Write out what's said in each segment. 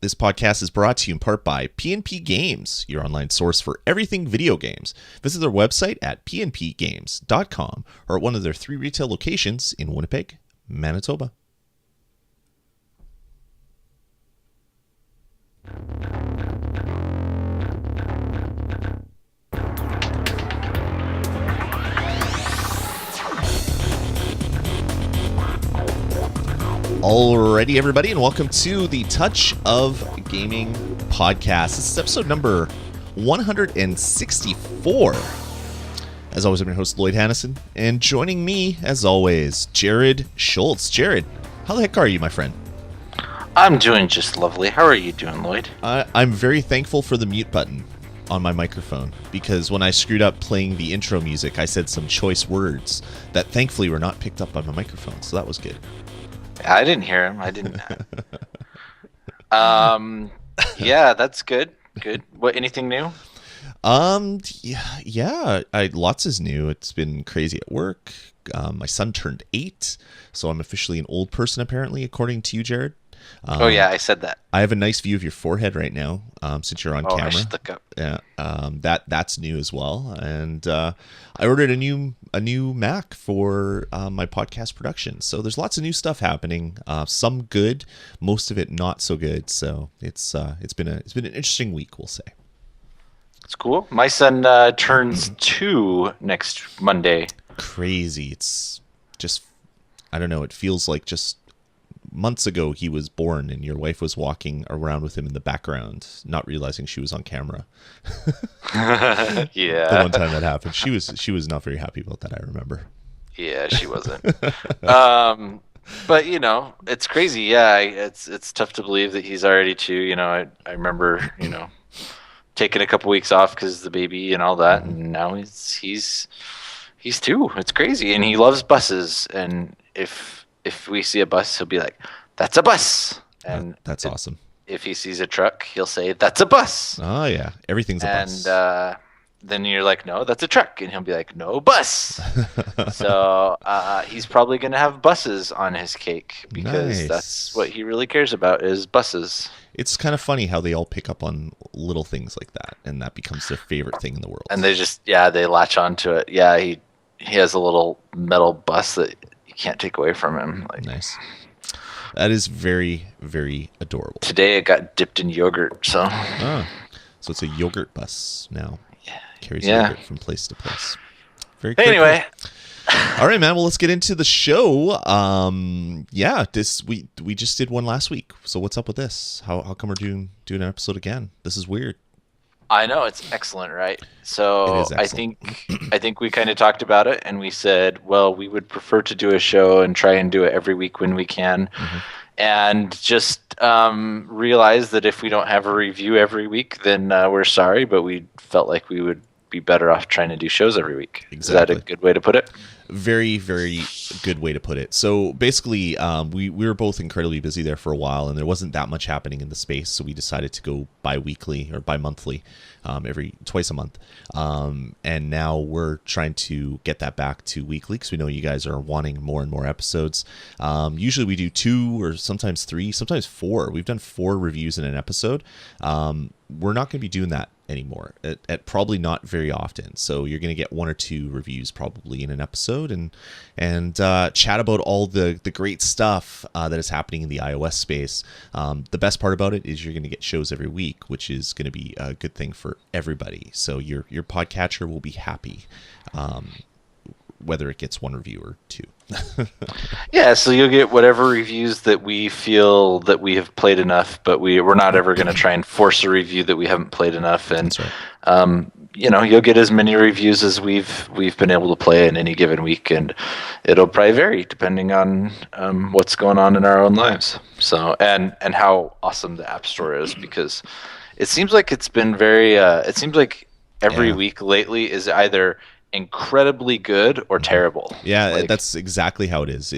This podcast is brought to you in part by PNP Games, your online source for everything video games. Visit their website at pnpgames.com or at one of their 3 retail locations in Winnipeg, Manitoba. Alrighty, everybody, and welcome to the Touch of Gaming podcast. This is episode number 164. As always, I'm your host, Lloyd Hannison, and joining me, as always, Jared Schultz. Jared, how the heck are you, my friend? I'm doing just lovely. How are you doing, Lloyd? I'm very thankful for the mute button on my microphone, because when I screwed up playing the intro music, I said some choice words that thankfully were not picked up by my microphone, so that was good. I didn't hear him. I didn't. Yeah, that's good. Good. What? Anything new? Yeah. Lots is new. It's been crazy at work. My son turned 8, so I'm officially an old person, apparently, according to you, Jared. Oh yeah, I said that. I have a nice view of your forehead right now, since you're on camera. I should look up. Yeah, that's new as well. And I ordered a new Mac for my podcast production. So there's lots of new stuff happening. Some good, most of it not so good. So it's been an interesting week, we'll say. It's cool. My son turns 2 next Monday. Crazy. It's just, I don't know. It feels like just months ago he was born and your wife was walking around with him in the background, not realizing she was on camera. Yeah. The one time that happened, she was not very happy about that, I remember. Yeah, she wasn't. But you know, it's crazy. Yeah, it's tough to believe that he's already 2. You know, I remember, you know, taking a couple weeks off because the baby and all that, and now he's 2. It's crazy, and he loves buses. And if we see a bus, he'll be like, "That's a bus," and that's awesome. If he sees a truck, he'll say, "That's a bus." Oh yeah, everything's a bus. And then you're like, "No, that's a truck," and he'll be like, "No, bus." So he's probably gonna have buses on his cake because that's what he really cares about is buses. It's kind of funny how they all pick up on little things like that, and that becomes their favorite thing in the world. And they latch onto it. Yeah, he has a little metal bus that you can't take away from him. Like, nice. That is very, very adorable. Today it got dipped in yogurt, so. Oh, so it's a yogurt bus now. Yeah. Carries yogurt from place to place. Very cool. Anyway. All right, man. Well, let's get into the show. Yeah, we just did one last week. So what's up with this? How come we're doing an episode again? This is weird. I know, it's excellent, right? So It is excellent. I think we kind of talked about it, and we said, well, we would prefer to do a show and try and do it every week when we can, and just realize that if we don't have a review every week, then we're sorry, but we felt like we would be better off trying to do shows every week. Exactly. Is that a good way to put it? Very, very good way to put it. So basically, we were both incredibly busy there for a while, and there wasn't that much happening in the space, so we decided to go bi-weekly or bi-monthly, twice a month. And now we're trying to get that back to weekly because we know you guys are wanting more and more episodes. Usually we do 2 or sometimes 3, sometimes 4. We've done 4 reviews in an episode. We're not going to be doing that anymore, at probably not very often. So you're going to get 1 or 2 reviews probably in an episode, and chat about all the great stuff that is happening in the iOS space. The best part about it is you're going to get shows every week, which is going to be a good thing for everybody. So your podcatcher will be happy, whether it gets 1 review or 2. Yeah, so you'll get whatever reviews that we feel that we have played enough, but we're not ever going to try and force a review that we haven't played enough. And That's right. You know, you'll get as many reviews as we've been able to play in any given week, and it'll probably vary depending on what's going on in our own lives. So and how awesome the App Store is, because it seems like it's been very. It seems like every week lately is either incredibly good or terrible. Yeah, that's exactly how it is.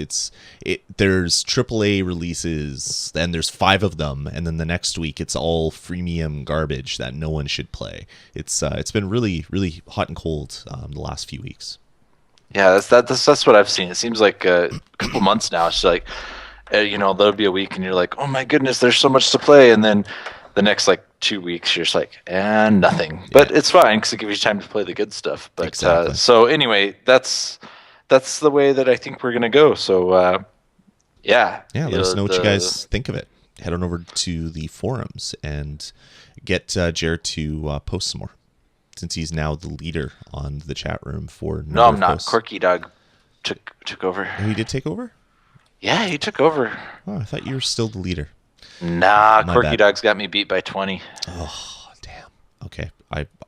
There's AAA releases, and there's 5 of them, and then the next week it's all freemium garbage that no one should play. It's been really, really hot and cold the last few weeks. Yeah, that's what I've seen. It seems like a couple months now. It's like there'll be a week and you're like, oh my goodness, there's so much to play, and then the next like 2 weeks you're just like, and nothing. But it's fine because it gives you time to play the good stuff. But Exactly. so anyway, that's the way that I think we're gonna go. So Yeah, let us know what you guys think of it. Head on over to the forums and get Jared to post some more, since he's now the leader on the chat room for No, I'm not. Corky Dog took over. Oh, he did take over? Yeah, he took over. Oh, I thought you were still the leader. Nah, Corky Dog's got me beat by 20. Oh, damn. Okay,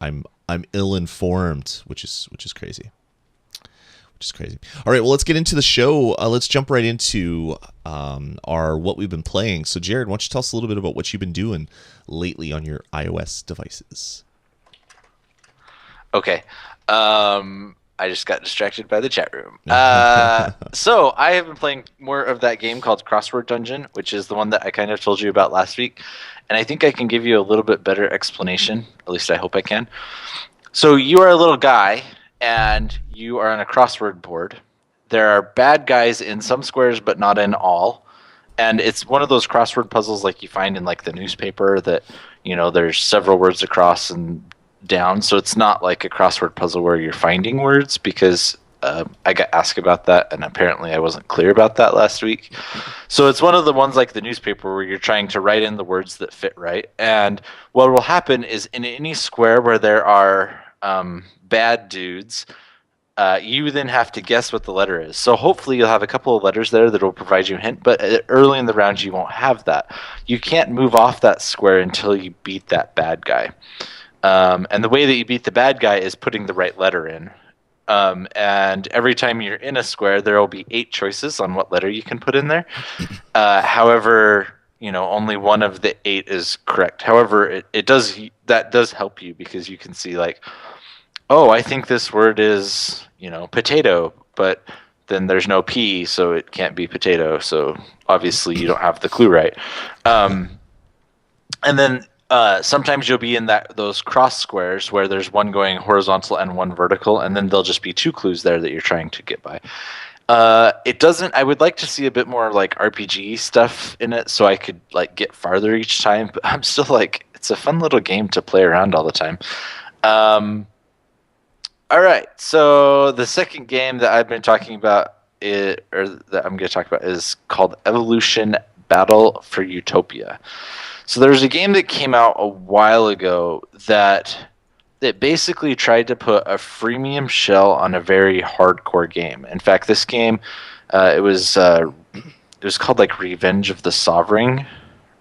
I'm ill-informed, which is crazy. Which is crazy. All right, well, let's get into the show. Let's jump right into our what we've been playing. So, Jared, why don't you tell us a little bit about what you've been doing lately on your iOS devices? Okay. I just got distracted by the chat room. So I have been playing more of that game called Crossword Dungeon, which is the one that I kind of told you about last week. And I think I can give you a little bit better explanation. At least I hope I can. So you are a little guy, and you are on a crossword board. There are bad guys in some squares, but not in all. And it's one of those crossword puzzles like you find in like the newspaper that, there's several words across and down. So it's not like a crossword puzzle where you're finding words, because I got asked about that, and apparently I wasn't clear about that last week. So it's one of the ones like the newspaper where you're trying to write in the words that fit right. And what will happen is in any square where there are bad dudes, you then have to guess what the letter is. So hopefully you'll have a couple of letters there that will provide you a hint, but early in the round you won't have that. You can't move off that square until you beat that bad guy. And the way that you beat the bad guy is putting the right letter in. And every time you're in a square, there will be 8 choices on what letter you can put in there. However, only one of the 8 is correct. However, that does help you, because you can see like, oh, I think this word is, potato, but then there's no P, so it can't be potato. So obviously you don't have the clue right. And then sometimes you'll be in those cross squares where there's one going horizontal and one vertical, and then there'll just be 2 clues there that you're trying to get by. I would like to see a bit more like RPG stuff in it, so I could like get farther each time, but I'm still like, it's a fun little game to play around all the time. All right, so the second game that I've been talking about, that I'm going to talk about, is called Evolution Battle for Utopia. So there's a game that came out a while ago that basically tried to put a freemium shell on a very hardcore game. In fact, this game, it was called like Revenge of the Sovereign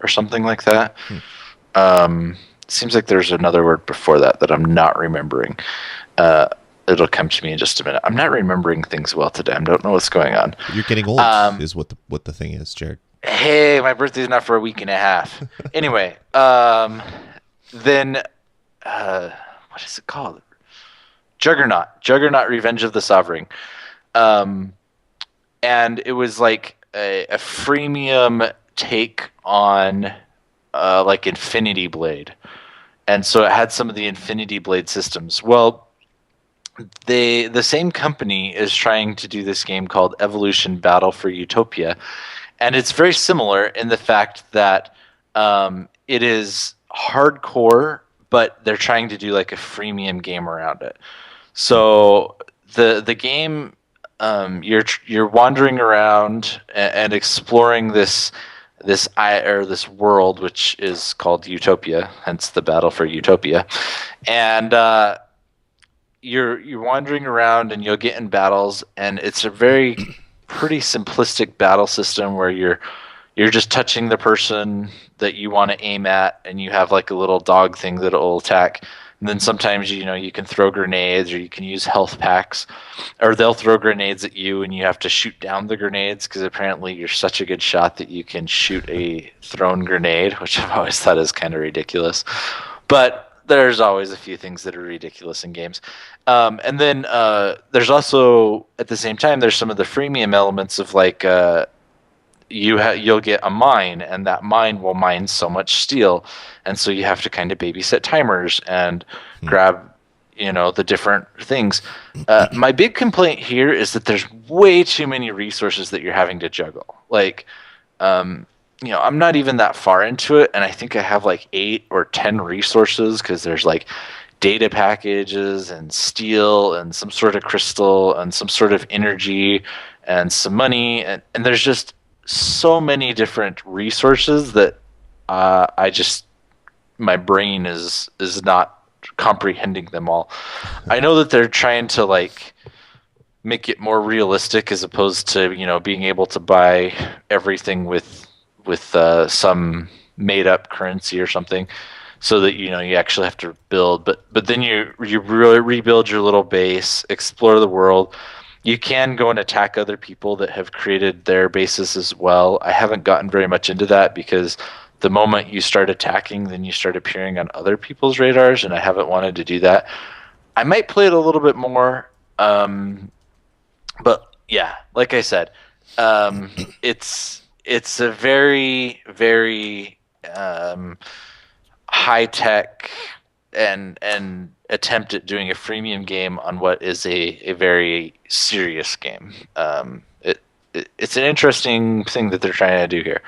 or something like that. Seems like there's another word before that I'm not remembering. It'll come to me in just a minute. I'm not remembering things well today. I don't know what's going on. You're getting old, is what the thing is, Jared. Hey, my birthday's not for a week and a half. Anyway, then what is it called? Juggernaut Revenge of the Sovereign. And it was like a freemium take on like Infinity Blade. And so it had some of the Infinity Blade systems. Well, the same company is trying to do this game called Evolution Battle for Utopia. And it's very similar in the fact that it is hardcore, but they're trying to do like a freemium game around it. So the game, you're wandering around and exploring this world, which is called Utopia, hence the Battle for Utopia, and you're wandering around and you'll get in battles, and it's a very pretty simplistic battle system where you're just touching the person that you want to aim at, and you have like a little dog thing that'll attack. And then sometimes you can throw grenades, or you can use health packs, or they'll throw grenades at you and you have to shoot down the grenades, because apparently you're such a good shot that you can shoot a thrown grenade, which I've always thought is kind of ridiculous. But there's always a few things that are ridiculous in games. And then there's also, at the same time, there's some of the freemium elements of like you'll get a mine, and that mine will mine so much steel, and so you have to kind of babysit timers and grab the different things. My big complaint here is that there's way too many resources that you're having to juggle. Like I'm not even that far into it, and I think I have like 8 or 10 resources because there's like data packages and steel and some sort of crystal and some sort of energy and some money, and there's just so many different resources that I just my brain is not comprehending them all. I know that they're trying to like make it more realistic as opposed to being able to buy everything with some made up currency or something, so that you actually have to build. But then you really rebuild your little base, explore the world. You can go and attack other people that have created their bases as well. I haven't gotten very much into that because the moment you start attacking, then you start appearing on other people's radars, and I haven't wanted to do that. I might play it a little bit more. But yeah, like I said, it's a very very high tech and attempt at doing a freemium game on what is a very serious game. It's an interesting thing that they're trying to do here.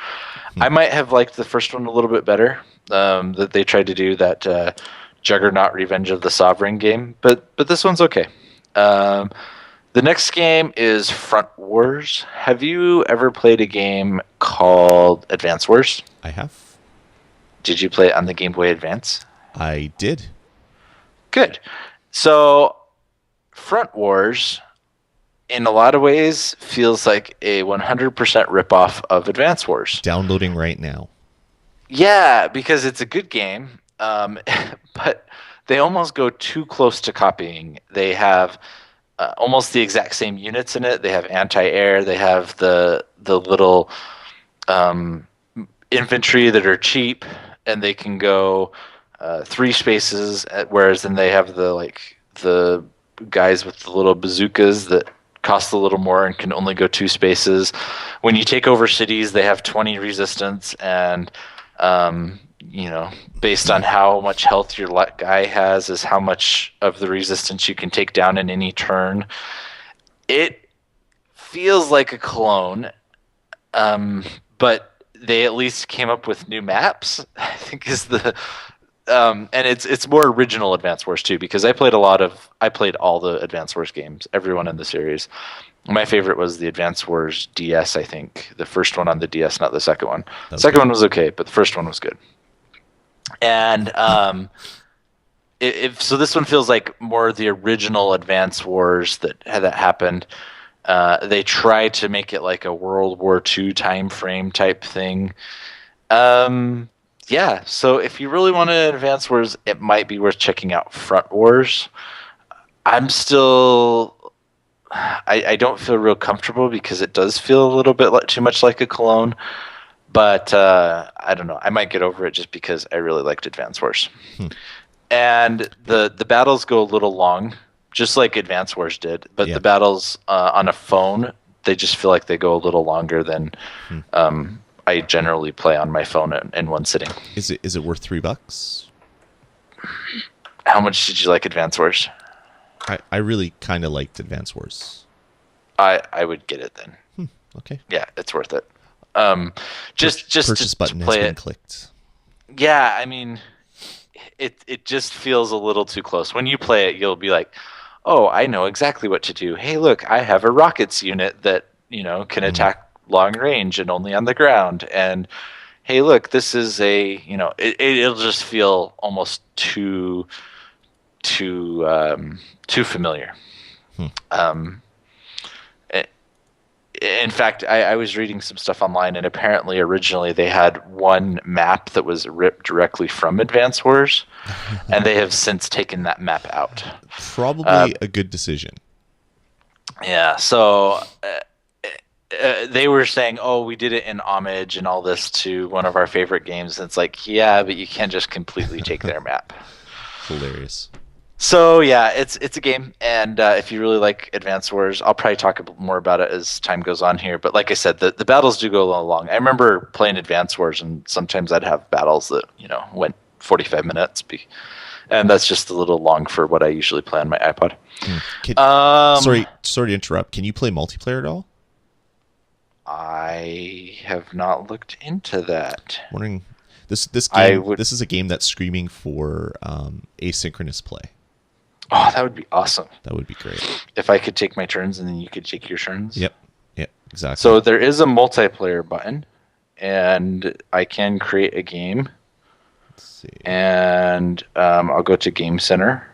I might have liked the first one a little bit better, that they tried to do that Juggernaut Revenge of the Sovereign game, but this one's okay. The next game is Front Wars. Have you ever played a game called Advance Wars? I have. Did you play it on the Game Boy Advance? I did. Good. So, Front Wars, in a lot of ways, feels like a 100% ripoff of Advance Wars. Downloading right now. Yeah, because it's a good game, but they almost go too close to copying. They have almost the exact same units in it. They have anti-air. They have the little infantry that are cheap, and they can go 3 spaces. Whereas then they have the guys with the little bazookas that cost a little more and can only go 2 spaces. When you take over cities, they have 20 resistance, and based on how much health your guy has is how much of the resistance you can take down in any turn. It feels like a clone, but they at least came up with new maps, I think is the and it's more original Advance Wars too, because I played all the Advance Wars games, everyone in the series. My favorite was the Advance Wars DS, I think. The first one on the DS, not the second one. The second one was okay, but the first one was good. And so this one feels like more the original Advance Wars that happened. They tried to make it like a World War II time frame type thing. Yeah, so if you really want to Advance Wars, it might be worth checking out Front Wars. I'm still... I don't feel real comfortable because it does feel a little bit too much like a clone. But I don't know. I might get over it just because I really liked Advance Wars. And the battles go a little long, just like Advance Wars did. But the battles on a phone, they just feel like they go a little longer than I generally play on my phone in one sitting. Is it worth $3? How much did you like Advance Wars? I really kind of liked Advance Wars. I would get it then. Okay. Yeah, it's worth it. Just purchase button to play has been it. Clicked. Yeah, I mean, it just feels a little too close. When you play it, you'll be like, "Oh, I know exactly what to do. Hey, look, I have a rockets unit that can attack long range and only on the ground. And hey, look, this is it'll just feel almost too familiar." In fact, I was reading some stuff online, and apparently originally they had one map that was ripped directly from Advance Wars, and they have since taken that map out. Probably a good decision. Yeah, so they were saying, "Oh, we did it in homage and all this to one of our favorite games." And it's like, yeah, but you can't just completely take their map. Hilarious. So yeah, it's a game, and if you really like Advance Wars, I'll probably talk a bit more about it as time goes on here. But like I said, the battles do go a little long. I remember playing Advance Wars, and sometimes I'd have battles that went 45 minutes, and that's just a little long for what I usually play on my iPod. Sorry to interrupt. Can you play multiplayer at all? I have not looked into that. Wondering, I would. this is a game that's screaming for asynchronous play. Oh, that would be awesome. That would be great. If I could take my turns and then you could take your turns. Yep. Yep. Exactly. So there is a multiplayer button, and I can create a game. Let's see. And I'll go to Game Center.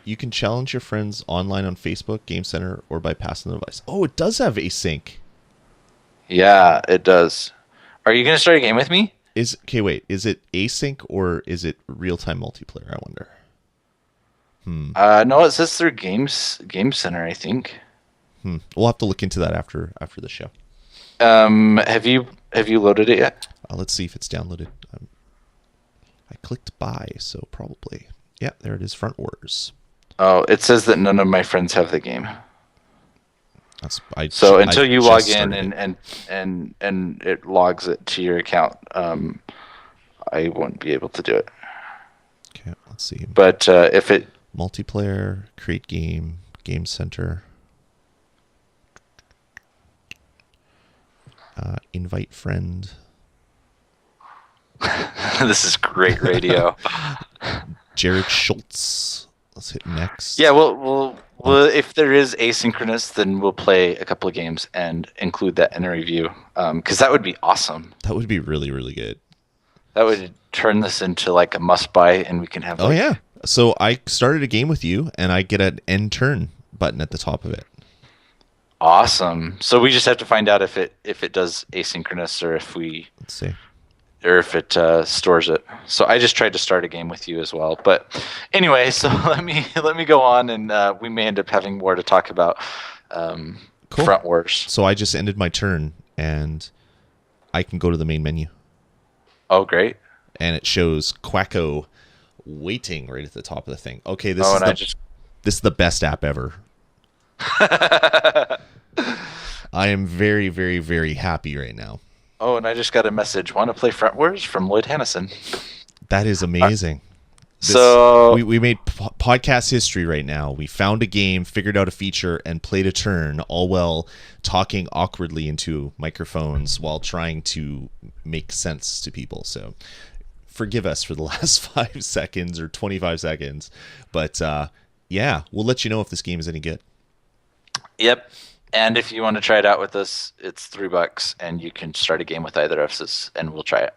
You can challenge your friends online on Facebook, Game Center, or by passing the device. Oh, it does have async. Yeah, it does. Are you going to start a game with me? Okay, wait. Is it async or is it real-time multiplayer? I wonder. No, it says through Game Center, I think. We'll have to look into that after the show. Have you loaded it yet? Let's see if it's downloaded. I clicked buy, so probably. Yeah, there it is. Front Wars. Oh, it says that none of my friends have the game. So until you log in and it logs it to your account, I won't be able to do it. Okay, let's see. But if it multiplayer, create game, Game Center, invite friend. This is great radio. Jared Schultz. Let's hit next. Yeah, well, if there is asynchronous, then we'll play a couple of games and include that in a review. Because that would be awesome. That would be really, really good. That would turn this into like a must-buy, and we can have. Oh yeah. So I started a game with you, and I get an end turn button at the top of it. Awesome. So we just have to find out if it does asynchronous or if we. Let's see. Or if it stores it. So I just tried to start a game with you as well. But anyway, so let me go on, and we may end up having more to talk about. Cool. Front Wars. So I just ended my turn, and I can go to the main menu. Oh, great! And it shows Quacko waiting right at the top of the thing. Okay, this is the best app ever. I am very, very, very happy right now. Oh, and I just got a message. Want to play Front Wars from Lloyd Hannison. That is amazing. We made podcast history right now. We found a game, figured out a feature, and played a turn, all while talking awkwardly into microphones while trying to make sense to people. So forgive us for the last 5 seconds or 25 seconds. But yeah, we'll let you know if this game is any good. Yep. And if you want to try it out with us, it's $3, and you can start a game with either of us, and we'll try it.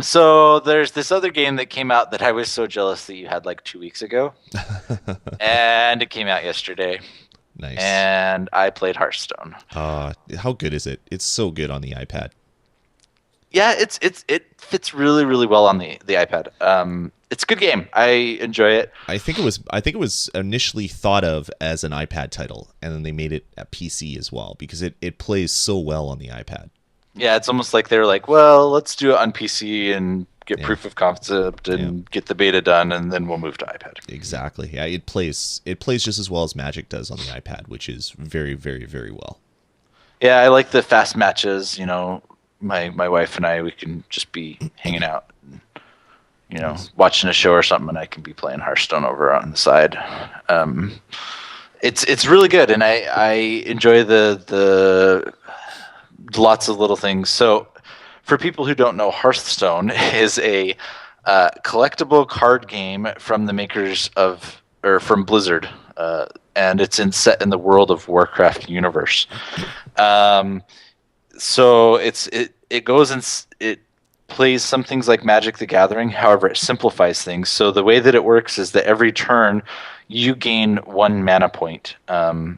So there's this other game that came out that I was so jealous that you had like 2 weeks ago, and it came out yesterday. Nice. And I played Hearthstone. How good is it? It's so good on the iPad. Yeah, it fits really, really well on the iPad. It's a good game. I enjoy it. I think it was initially thought of as an iPad title, and then they made it a PC as well because it plays so well on the iPad. Yeah, it's almost like they're like, well, let's do it on PC and get proof of concept and get the beta done, and then we'll move to iPad. Exactly. Yeah, it plays just as well as Magic does on the iPad, which is very, very, very well. Yeah, I like the fast matches. You know, my wife and I, we can just be hanging out. You know, watching a show or something, and I can be playing Hearthstone over on the side. It's really good, and I enjoy the lots of little things. So, for people who don't know, Hearthstone is a collectible card game from the makers from Blizzard, and it's set in the World of Warcraft universe. So it goes and it plays some things like Magic the Gathering. However, it simplifies things. So the way that it works is that every turn you gain 1 mana point. So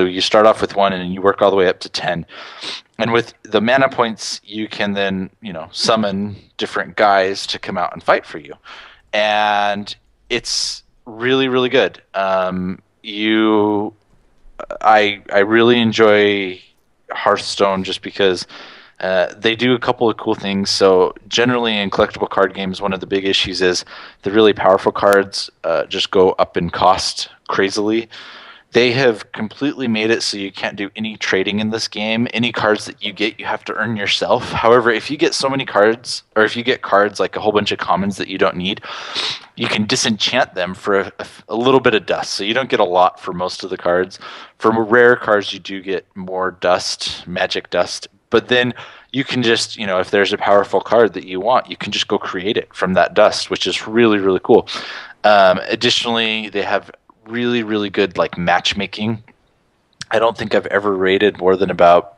you start off with 1 and you work all the way up to 10. And with the mana points, you can then, summon different guys to come out and fight for you. And it's really, really good. I really enjoy Hearthstone just because they do a couple of cool things. So generally in collectible card games, one of the big issues is the really powerful cards just go up in cost crazily. They have completely made it so you can't do any trading in this game. Any cards that you get, you have to earn yourself. However, if you get so many cards, or if you get cards like a whole bunch of commons that you don't need, you can disenchant them for a little bit of dust. So you don't get a lot for most of the cards. For rare cards, you do get more dust, magic dust. But then you can just, if there's a powerful card that you want, you can just go create it from that dust, which is really, really cool. Additionally, they have really, really good like matchmaking. I don't think I've ever rated more than about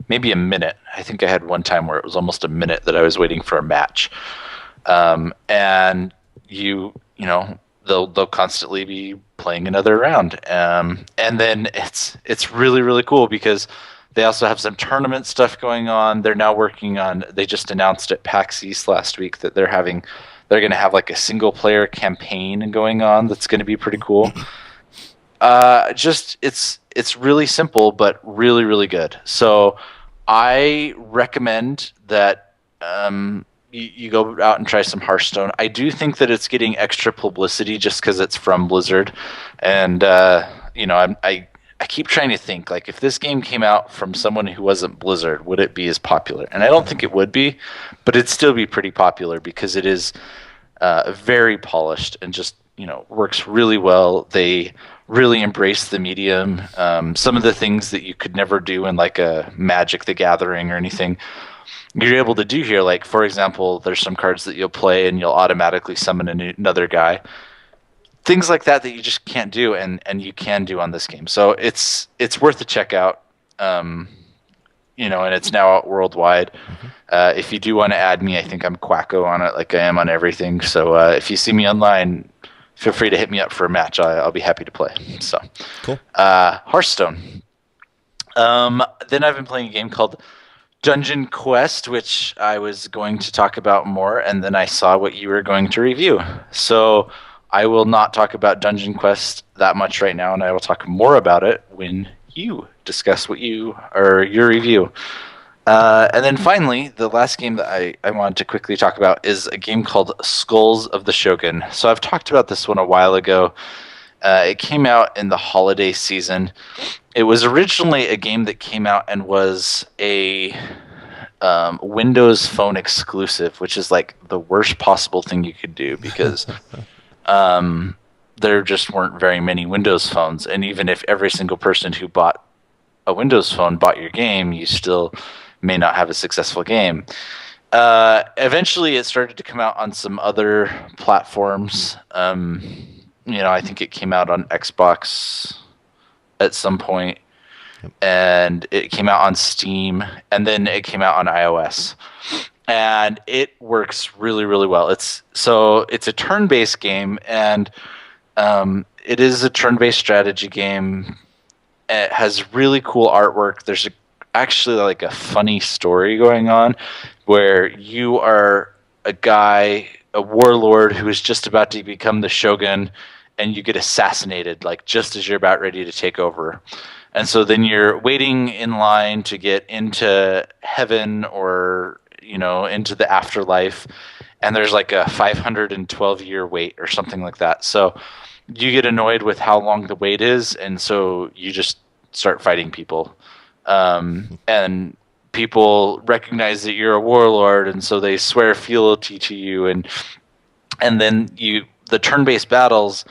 maybe a minute. I think I had one time where it was almost a minute that I was waiting for a match. And they'll constantly be playing another round. And then it's really, really cool because they also have some tournament stuff going on. They're now working on, they just announced at PAX East last week that they're going to have like a single player campaign going on that's going to be pretty cool. It's really simple, but really, really good. So I recommend that you go out and try some Hearthstone. I do think that it's getting extra publicity just because it's from Blizzard. And, I keep trying to think, like, if this game came out from someone who wasn't Blizzard, would it be as popular? And I don't think it would be, but it'd still be pretty popular because it is very polished and just, works really well. They really embrace the medium. Some of the things that you could never do in, like, a Magic the Gathering or anything, you're able to do here. Like, for example, there's some cards that you'll play and you'll automatically summon another guy. Things like that you just can't do, and you can do on this game. So it's worth a check out. And it's now out worldwide. Mm-hmm. If you do want to add me, I think I'm Quacko on it, like I am on everything. So if you see me online, feel free to hit me up for a match. I'll be happy to play. So cool. Hearthstone. Then I've been playing a game called Dungeon Quest, which I was going to talk about more, and then I saw what you were going to review. So I will not talk about Dungeon Quest that much right now, and I will talk more about it when you discuss your review. And then finally, the last game that I wanted to quickly talk about is a game called Skulls of the Shogun. So I've talked about this one a while ago. It came out in the holiday season. It was originally a game that came out and was a Windows Phone exclusive, which is like the worst possible thing you could do because there just weren't very many Windows phones. And even if every single person who bought a Windows phone bought your game, you still may not have a successful game. Eventually, it started to come out on some other platforms. I think it came out on Xbox at some point, and it came out on Steam, and then it came out on iOS. And it works really, really well. It's a turn-based game, and it is a turn-based strategy game. It has really cool artwork. There's actually like a funny story going on where you are a warlord who is just about to become the shogun, and you get assassinated like just as you're about ready to take over. And so then you're waiting in line to get into heaven or into the afterlife, and there's like a 512-year wait or something like that. So you get annoyed with how long the wait is, and so you just start fighting people. And people recognize that you're a warlord, and so they swear fealty to you. And then the turn-based battles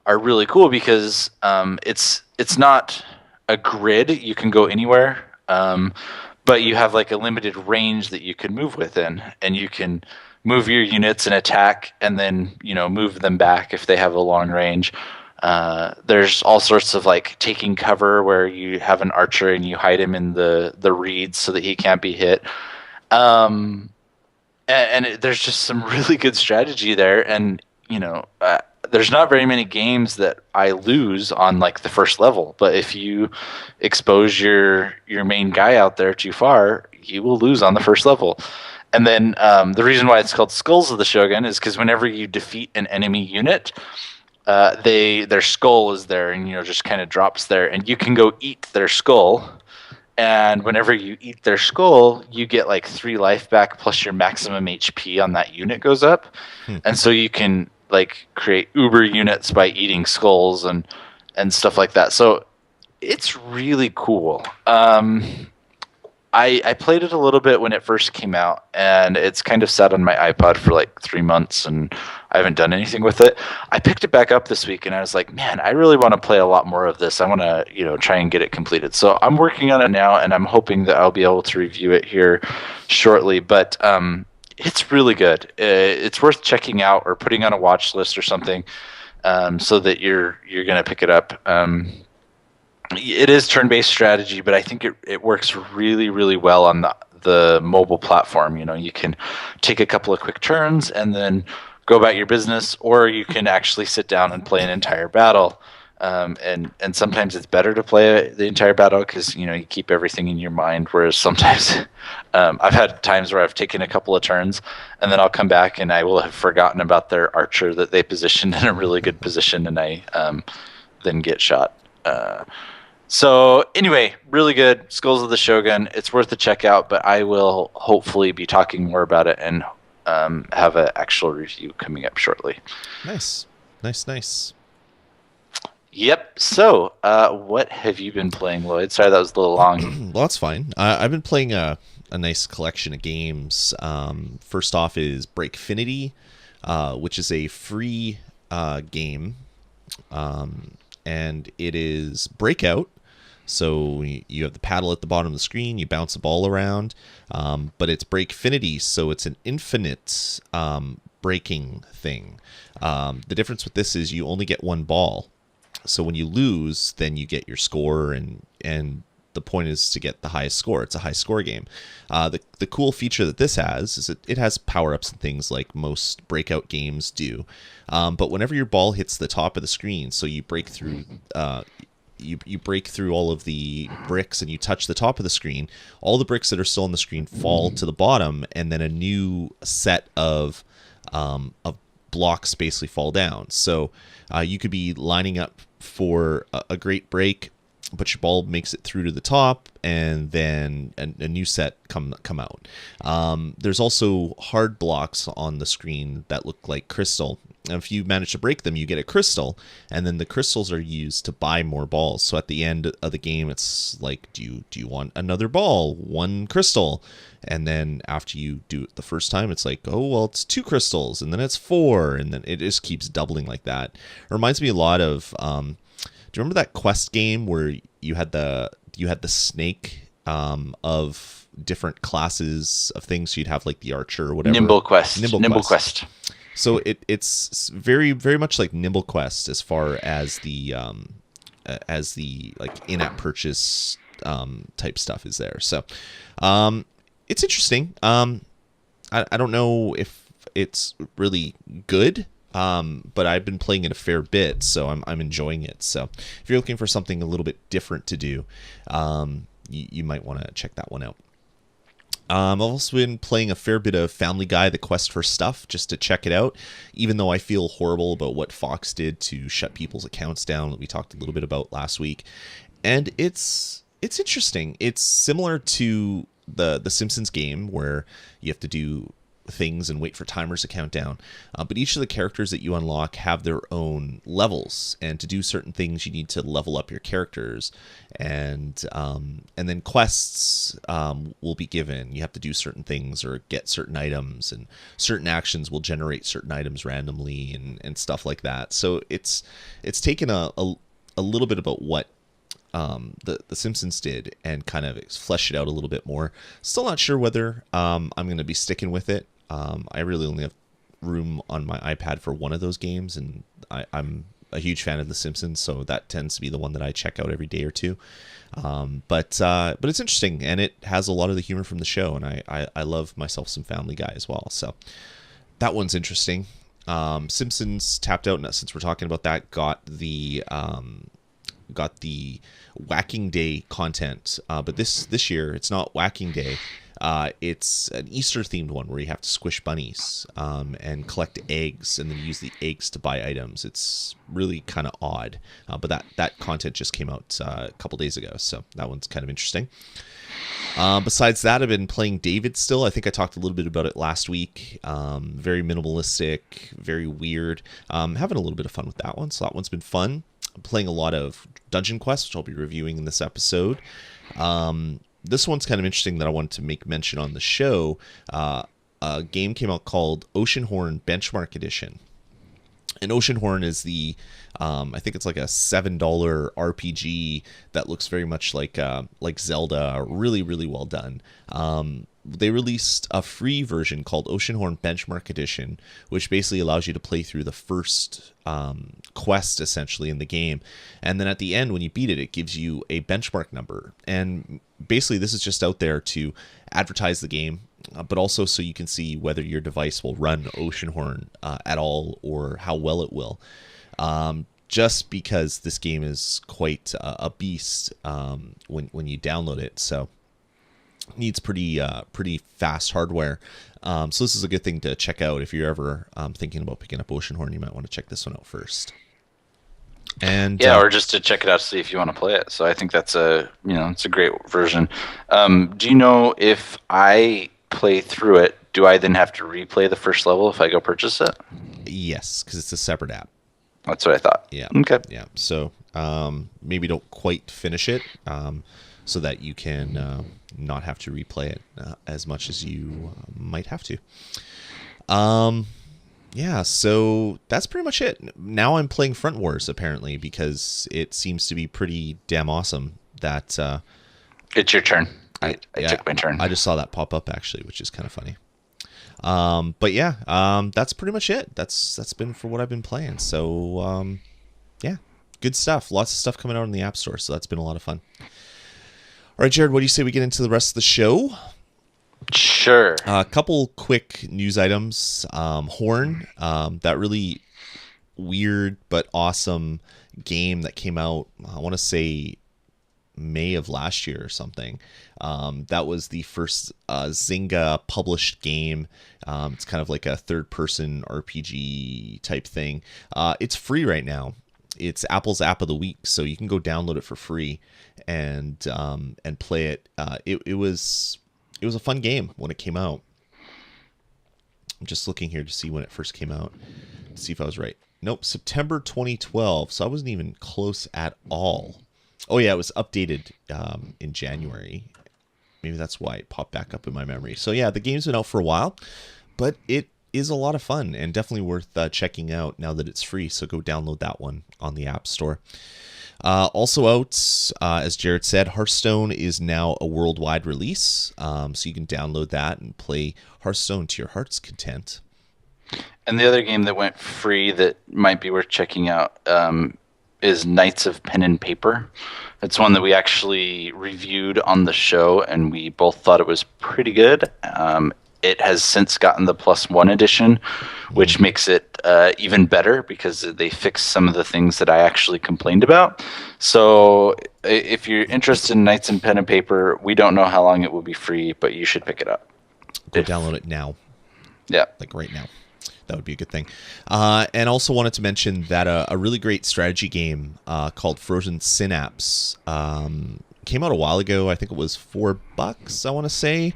are really cool because it's not a grid. You can go anywhere. But you have like a limited range that you can move within, and you can move your units and attack, and then move them back if they have a long range. There's all sorts of like taking cover where you have an archer and you hide him in the reeds so that he can't be hit. And there's just some really good strategy there, and there's not very many games that I lose on like the first level, but if you expose your main guy out there too far, you will lose on the first level. And then the reason why it's called Skulls of the Shogun is because whenever you defeat an enemy unit, their skull is there and just kind of drops there, and you can go eat their skull. And whenever you eat their skull, you get like 3 life back plus your maximum HP on that unit goes up. And so you can like create uber units by eating skulls, and and stuff like that. So it's really cool. I played it a little bit when it first came out, and it's kind of sat on my iPod for like 3 months, and I haven't done anything with it. I picked it back up this week, and I was like, man, I really want to play a lot more of this. I want to, try and get it completed. So I'm working on it now, and I'm hoping that I'll be able to review it here shortly. But it's really good. It's worth checking out or putting on a watch list or something, so that you're gonna pick it up. It is turn-based strategy, but I think it works really, really well on the mobile platform. You can take a couple of quick turns and then go about your business, or you can actually sit down and play an entire battle. And sometimes it's better to play the entire battle because you keep everything in your mind. Whereas sometimes I've had times where I've taken a couple of turns and then I'll come back and I will have forgotten about their archer that they positioned in a really good position, and I then get shot. So anyway, really good. Skulls of the Shogun. It's worth a check out, but I will hopefully be talking more about it and have an actual review coming up shortly. Nice. Yep. So what have you been playing, Lloyd? Sorry, that was a little long. Well, that's fine. I've been playing a nice collection of games. First off is Breakfinity, which is a free game. And it is Breakout. So you have the paddle at the bottom of the screen, you bounce a ball around, but it's Breakfinity, so it's an infinite breaking thing. The difference with this is you only get one ball. So when you lose, then you get your score, and the point is to get the highest score. It's a high score game. The cool feature that this has is it has power-ups and things like most Breakout games do. But whenever your ball hits the top of the screen, so you break through you break through all of the bricks and you touch the top of the screen, all the bricks that are still on the screen fall to the bottom, and then a new set of blocks basically fall down. So you could be lining up for a great break, but your ball makes it through to the top, and then a new set come out. There's also hard blocks on the screen that look like crystal. And if you manage to break them, you get a crystal, and then the crystals are used to buy more balls. So at the end of the game, it's like, do you want another ball? One crystal. And then after you do it the first time, it's like, oh, well, it's 2 crystals, and then it's 4, and then it just keeps doubling like that. It reminds me a lot of, do you remember that Quest game where you had the snake of different classes of things? So you'd have like the archer or whatever. Nimble Quest. So it's very, very much like Nimble Quest as far as the like in-app purchase type stuff is there. So it's interesting. I don't know if it's really good, but I've been playing it a fair bit, so I'm enjoying it. So if you're looking for something a little bit different to do, you might want to check that one out. I've also been playing a fair bit of Family Guy: The Quest for Stuff just to check it out, even though I feel horrible about what Fox did to shut people's accounts down that we talked a little bit about last week. And it's interesting. It's similar to the Simpsons game where you have to do things and wait for timers to count down. But each of the characters that you unlock have their own levels, and to do certain things you need to level up your characters, and then quests will be given. You have to do certain things or get certain items, and certain actions will generate certain items randomly and stuff like that. So it's taken a little bit about what the Simpsons did and kind of flesh it out a little bit more. Still not sure whether I'm going to be sticking with it. I really only have room on my iPad for one of those games, and I'm a huge fan of The Simpsons, so that tends to be the one that I check out every day or two. But it's interesting, and it has a lot of the humor from the show, and I love myself some Family Guy as well. So that one's interesting. Simpsons Tapped Out, since we're talking about that, got the Whacking Day content, but this year it's not Whacking Day. It's an Easter themed one where you have to squish bunnies and collect eggs, and then use the eggs to buy items. It's really kind of odd, but that content just came out a couple days ago, so that one's kind of interesting. Besides that, I've been playing David still. I think I talked a little bit about it last week. Very minimalistic, very weird. Having a little bit of fun with that one, so that one's been fun. playing a lot of Dungeon Quest, which I'll be reviewing in this episode. This one's kind of interesting that I wanted to make mention on the show. A game came out called Oceanhorn Benchmark Edition. And Oceanhorn is I think it's like a $7 RPG that looks very much like Zelda. Really, really well done. They released a free version called Oceanhorn Benchmark Edition, which basically allows you to play through the first quest essentially in the game. And then at the end, when you beat it, it gives you a benchmark number. And basically, this is just out there to advertise the game, but also so you can see whether your device will run Oceanhorn at all or how well it will. Just because this game is quite a beast when you download it, so needs pretty fast hardware. So this is a good thing to check out if you're ever thinking about picking up Oceanhorn. You might want to check this one out first. And or just to check it out to see if you want to play it. So I think that's it's a great version. Do you know if I play through it, do I then have to replay the first level if I go purchase it? Yes, because it's a separate app. That's what I thought. Yeah. Okay. Yeah. So maybe don't quite finish it, so that you can not have to replay it as much as you might have to. Yeah, so that's pretty much it. Now I'm playing Front Wars, apparently, because it seems to be pretty damn awesome. That it's your turn. I took my turn. I just saw that pop up, actually, which is kind of funny. But yeah, that's pretty much it. That's been for what I've been playing. So yeah, good stuff. Lots of stuff coming out in the App Store, so that's been a lot of fun. All right, Jared, what do you say we get into the rest of the show? Sure. A couple quick news items. Horn, that really weird but awesome game that came out, I want to say May of last year or something. That was the first Zynga published game. It's kind of like a third-person RPG type thing. It's free right now. It's Apple's App of the Week, so you can go download it for free and play it. It was a fun game when it came out. I'm just looking here to see when it first came out, to see if I was right. Nope, September 2012, so I wasn't even close at all. Oh yeah, it was updated in January. Maybe that's why it popped back up in my memory. So yeah, the game's been out for a while, but it is a lot of fun and definitely worth checking out now that it's free. So go download that one on the App Store. Also out, as Jared said, Hearthstone is now a worldwide release. So you can download that and play Hearthstone to your heart's content. And the other game that went free that might be worth checking out is Knights of Pen and Paper. It's one that we actually reviewed on the show, and we both thought it was pretty good. It has since gotten the +1 edition, which makes it even better because they fixed some of the things that I actually complained about. So if you're interested in Knights and Pen and Paper, we don't know how long it will be free, but you should pick it up. Go download it now. Yeah. Like right now. That would be a good thing. And also wanted to mention that a really great strategy game called Frozen Synapse came out a while ago. I think it was $4, I want to say.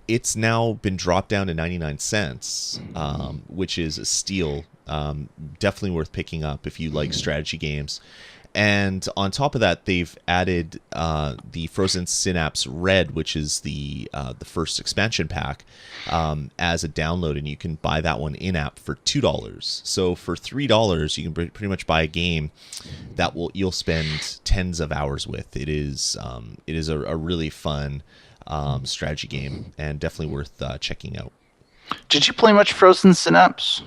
It's now been dropped down to 99 cents, which is a steal. Definitely worth picking up if you like strategy games. And on top of that, they've added the Frozen Synapse Red, which is the first expansion pack, as a download, and you can buy that one in-app for $2. So for $3, you can pretty much buy a game that you'll spend tens of hours with. It is a really fun strategy game and definitely worth checking out. Did you play much Frozen Synapse?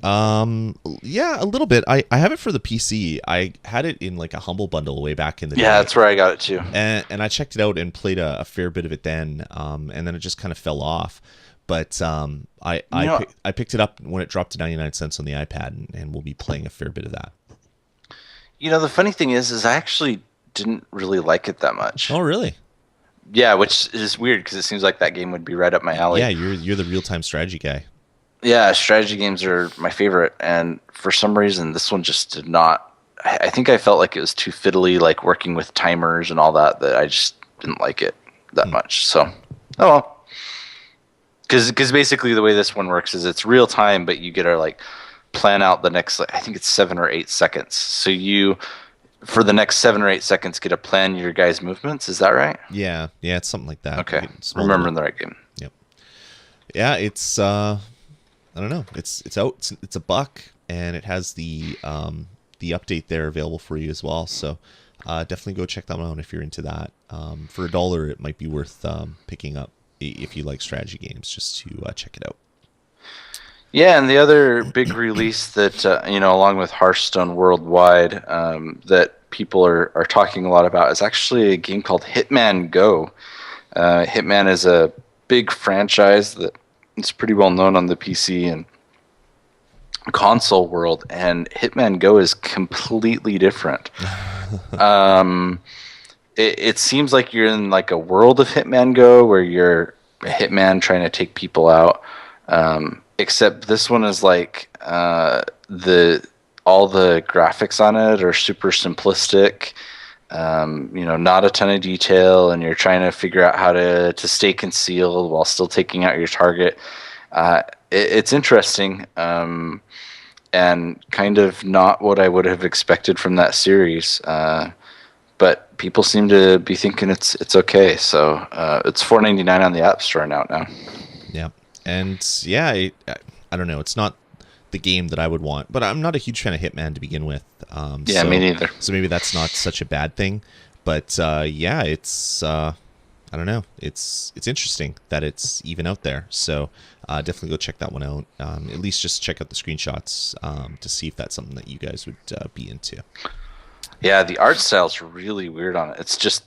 Yeah, a little bit. I have it for the PC. I had it in like a Humble Bundle way back in the day. Yeah, that's where I got it too. And I checked it out and played a fair bit of it then. And then it just kind of fell off. But I picked it up when it dropped to 99 cents on the iPad, and we'll be playing a fair bit of that. You know, the funny thing is I actually didn't really like it that much. Oh, really? Yeah, which is weird because it seems like that game would be right up my alley. Yeah, you're the real-time strategy guy. Yeah, strategy games are my favorite, and for some reason this one just did not. I think I felt like it was too fiddly, like working with timers and all that I just didn't like it that much. So, oh well. Because basically the way this one works is it's real time, but you get to like plan out the next, I think it's 7 or 8 seconds. So you, for the next 7 or 8 seconds, get to plan your guys' movements. Is that right? Yeah, it's something like that. Okay, remembering the right game. Yep. Yeah, it's I don't know. It's out. It's $1, and it has the update there available for you as well. So definitely go check that one out if you're into that. For $1, it might be worth picking up if you like strategy games, just to check it out. Yeah, and the other big release that along with Hearthstone worldwide, that people are talking a lot about is actually a game called Hitman Go. Hitman is a big franchise that is pretty well known on the PC and console world, and Hitman Go is completely different. It seems like you're in like a world of Hitman Go where you're a hitman trying to take people out. Except this one is like all the graphics on it are super simplistic. Not a ton of detail, and you're trying to figure out how to stay concealed while still taking out your target. It's interesting, and kind of not what I would have expected from that series. But people seem to be thinking it's okay. So it's $4.99 on the App Store now. Yeah, and yeah, I don't know. It's not the game that I would want, but I'm not a huge fan of Hitman to begin with. Me neither. So maybe that's not such a bad thing. But yeah, it's I don't know. It's interesting that it's even out there. So definitely go check that one out. At least just check out the screenshots to see if that's something that you guys would be into. Yeah, the art style's really weird on it. It's just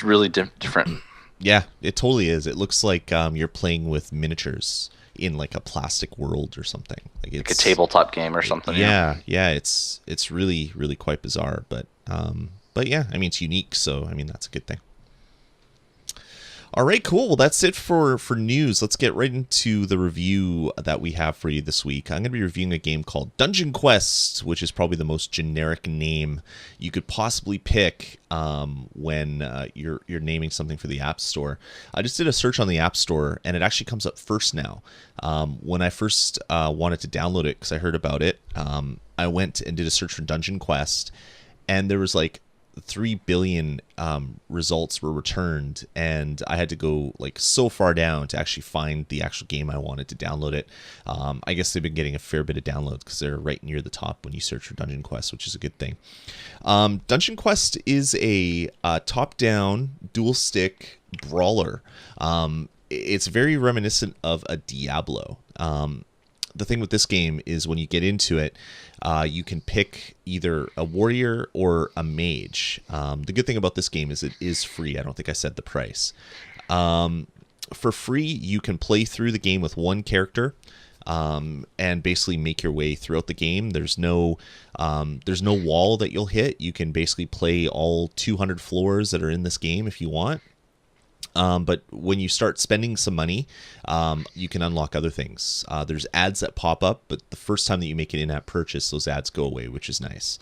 really different. Yeah, it totally is. It looks like you're playing with miniatures in like a plastic world or something. Like a tabletop game or something. Yeah, it's really, really quite bizarre. But yeah, I mean, it's unique, so I mean that's a good thing. All right, cool. Well, that's it for news. Let's get right into the review that we have for you this week. I'm going to be reviewing a game called Dungeon Quest, which is probably the most generic name you could possibly pick when you're naming something for the App Store. I just did a search on the App Store, and it actually comes up first now. When I first wanted to download it because I heard about it, I went and did a search for Dungeon Quest, and there was like 3 billion results were returned, and I had to go like so far down to actually find the actual game I wanted to download it. I guess they've been getting a fair bit of downloads because they're right near the top when you search for Dungeon Quest, which is a good thing. Dungeon Quest is a top-down dual-stick brawler. It's very reminiscent of a Diablo. The thing with this game is when you get into it, you can pick either a warrior or a mage. The good thing about this game is it is free. I don't think I said the price. For free, you can play through the game with one character and basically make your way throughout the game. There's no wall that you'll hit. You can basically play all 200 floors that are in this game if you want. But when you start spending some money, you can unlock other things. There's ads that pop up, but the first time that you make an in-app purchase, those ads go away, which is nice.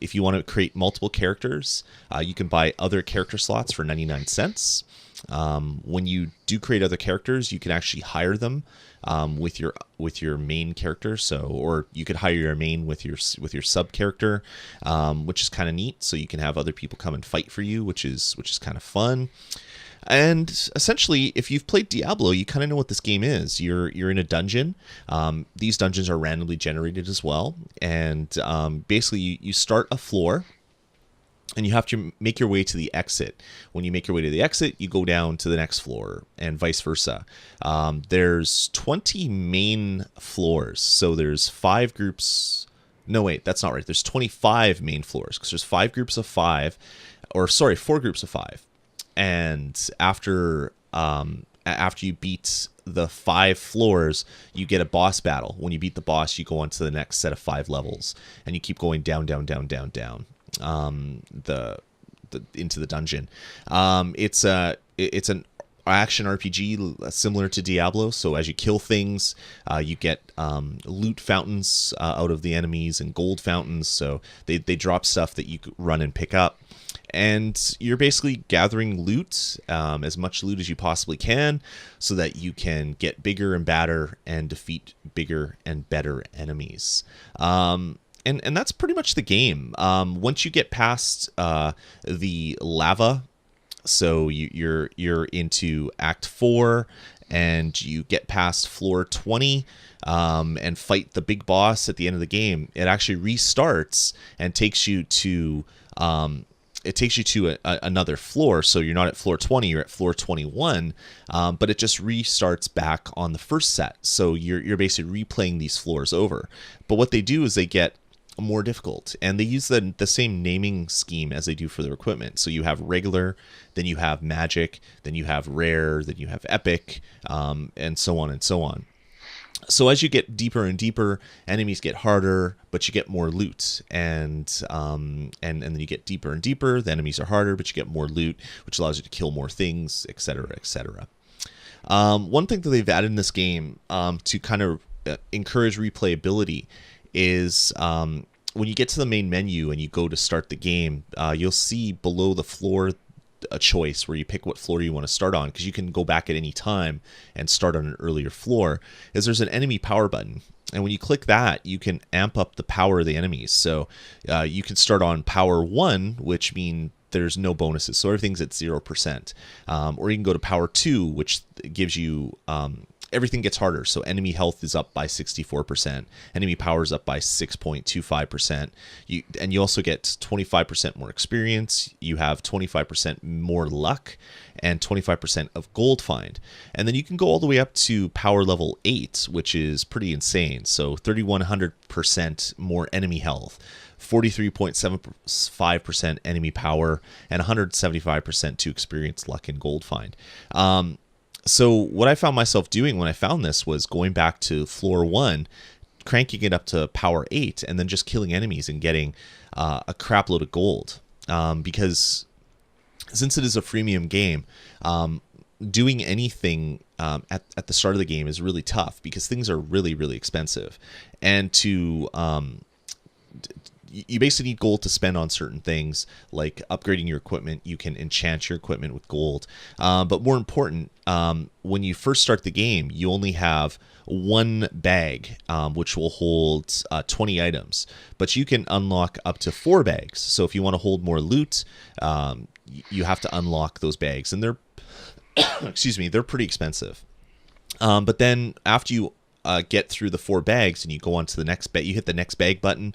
If you want to create multiple characters, you can buy other character slots for 99 cents. When you do create other characters, you can actually hire them with your main character. Or you could hire your main with your sub character, which is kind of neat. So you can have other people come and fight for you, which is kind of fun. And essentially, if you've played Diablo, you kind of know what this game is. You're in a dungeon. These dungeons are randomly generated as well. And basically, you start a floor, and you have to make your way to the exit. When you make your way to the exit, you go down to the next floor, and vice versa. There's 20 main floors. So there's 5 groups. No, wait, that's not right. There's 25 main floors, because there's 4 groups of 5. And after you beat the 5 floors, you get a boss battle. When you beat the boss, you go on to the next set of 5 levels, and you keep going down into the dungeon. It's an action RPG similar to Diablo. So as you kill things, you get loot fountains out of the enemies and gold fountains. So they drop stuff that you run and pick up. And you're basically gathering loot, as much loot as you possibly can, so that you can get bigger and badder and defeat bigger and better enemies. And that's pretty much the game. Once you get past the lava, so you're into Act 4, and you get past floor 20 and fight the big boss at the end of the game, it actually restarts and takes you to another floor. So you're not at floor 20, you're at floor 21, but it just restarts back on the first set. So you're basically replaying these floors over. But what they do is they get more difficult, and they use the same naming scheme as they do for their equipment. So you have regular, then you have magic, then you have rare, then you have epic, and so on and so on. So as you get deeper and deeper, enemies get harder, but you get more loot, and then you get deeper and deeper. The enemies are harder, but you get more loot, which allows you to kill more things, etc., etc. One thing that they've added in this game to kind of encourage replayability is when you get to the main menu and you go to start the game, you'll see below the floor a choice where you pick what floor you want to start on, because you can go back at any time and start on an earlier floor. Is there's an enemy power button, and when you click that, you can amp up the power of the enemies. So you can start on power 1, which means there's no bonuses, so everything's at 0%. Or you can go to power 2, which gives you everything gets harder. So enemy health is up by 64%. Enemy power is up by 6.25%. You also get 25% more experience. You have 25% more luck and 25% of gold find. And then you can go all the way up to power level 8, which is pretty insane. So 3,100% more enemy health, 43.75% enemy power, and 175% to experience, luck, and gold find. So what I found myself doing when I found this was going back to floor 1, cranking it up to power 8, and then just killing enemies and getting a crap load of gold. Because since it is a freemium game, doing anything at the start of the game is really tough, because things are really, really expensive. And you basically need gold to spend on certain things, like upgrading your equipment. You can enchant your equipment with gold. But more important, when you first start the game, you only have one bag, which will hold 20 items. But you can unlock up to 4 bags. So if you want to hold more loot, you have to unlock those bags. And they're, excuse me, they're pretty expensive. But then after you get through the 4 bags and you go on to the next bag, you hit the next bag button,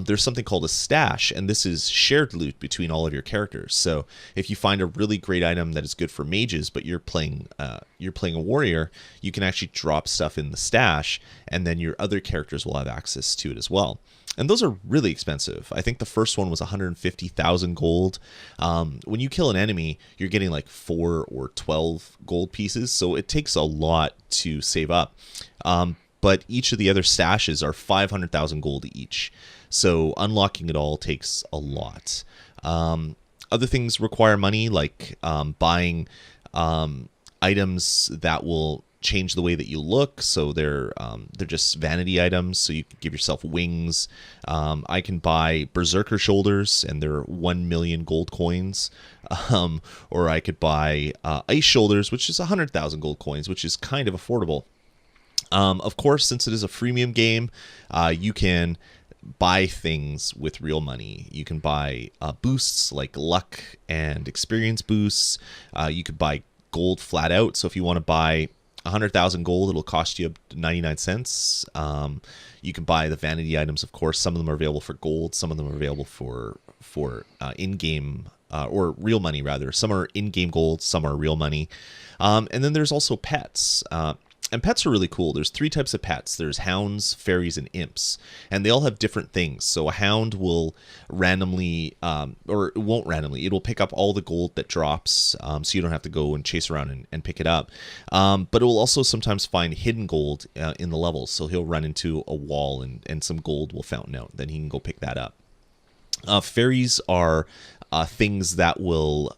there's something called a stash, and this is shared loot between all of your characters. So if you find a really great item that is good for mages, but you're playing a warrior, you can actually drop stuff in the stash, and then your other characters will have access to it as well. And those are really expensive. I think the first one was 150,000 gold. When you kill an enemy, you're getting like 4 or 12 gold pieces, so it takes a lot to save up. But each of the other stashes are 500,000 gold each, so unlocking it all takes a lot. Other things require money, like buying items that will change the way that you look. So they're just vanity items, so you can give yourself wings. I can buy berserker shoulders, and they're 1 million gold coins. Or I could buy ice shoulders, which is 100,000 gold coins, which is kind of affordable. Of course, since it is a freemium game, you can buy things with real money. You can buy boosts like luck and experience boosts. You could buy gold flat out. So if you want to buy 100,000 gold, it'll cost you 99 cents. You can buy the vanity items, of course. Some of them are available for gold. Some of them are available for in-game or real money, rather. Some are in-game gold. Some are real money. And then there's also pets. And pets are really cool. There's 3 types of pets. There's hounds, fairies, and imps. And they all have different things. So a hound will randomly, or it won't randomly, it'll pick up all the gold that drops, so you don't have to go and chase around and pick it up. But it will also sometimes find hidden gold in the levels. So he'll run into a wall and some gold will fountain out. Then he can go pick that up. Fairies are things that will...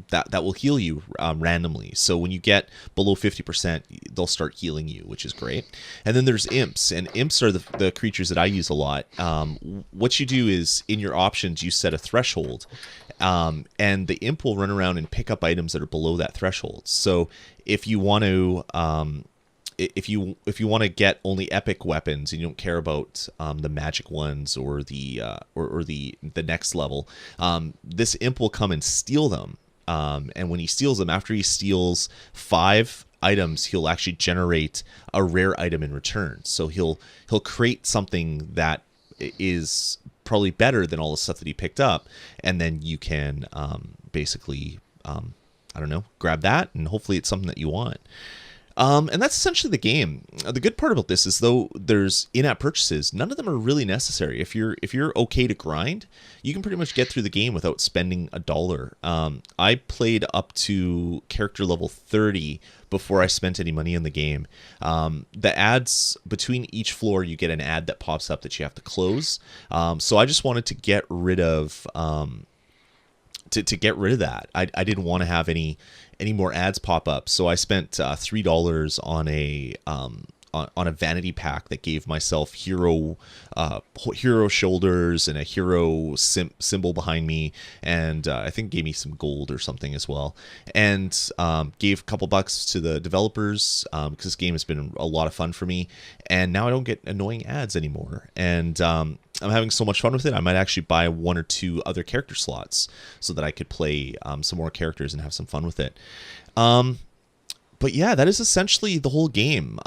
that will heal you randomly. So when you get below 50%, they'll start healing you, which is great. And then there's imps, and imps are the creatures that I use a lot. What you do is, in your options, you set a threshold, And the imp will run around and pick up items that are below that threshold. So if you want to if you want to get only epic weapons and you don't care about the magic ones or the the next level, this imp will come and steal them. And when he steals them, after he steals 5 items, he'll actually generate a rare item in return. So he'll create something that is probably better than all the stuff that he picked up, and then you can basically I don't know, grab that, and hopefully it's something that you want. And that's essentially the game. The good part about this is, though there's in-app purchases, none of them are really necessary. If you're okay to grind, you can pretty much get through the game without spending $1. I played up to character level 30 before I spent any money in the game. The ads between each floor, you get an ad that pops up that you have to close. So I just wanted to get rid of to get rid of that. I didn't want to have any more ads pop up, so I spent $3 on a vanity pack that gave myself hero shoulders and a hero symbol behind me, and I think gave me some gold or something as well, and gave a couple bucks to the developers because this game has been a lot of fun for me, and now I don't get annoying ads anymore, and I'm having so much fun with it. I might actually buy 1 or 2 other character slots so that I could play some more characters and have some fun with it. But yeah, that is essentially the whole game.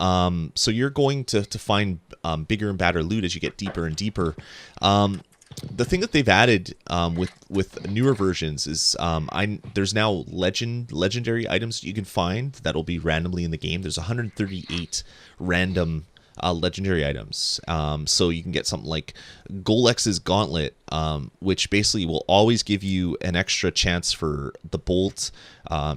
So you're going to find bigger and badder loot as you get deeper and deeper. The thing that they've added with newer versions is there's now legendary items that you can find that will be randomly in the game. There's 138 random legendary items. So you can get something like Golex's Gauntlet, which basically will always give you an extra chance for the bolt,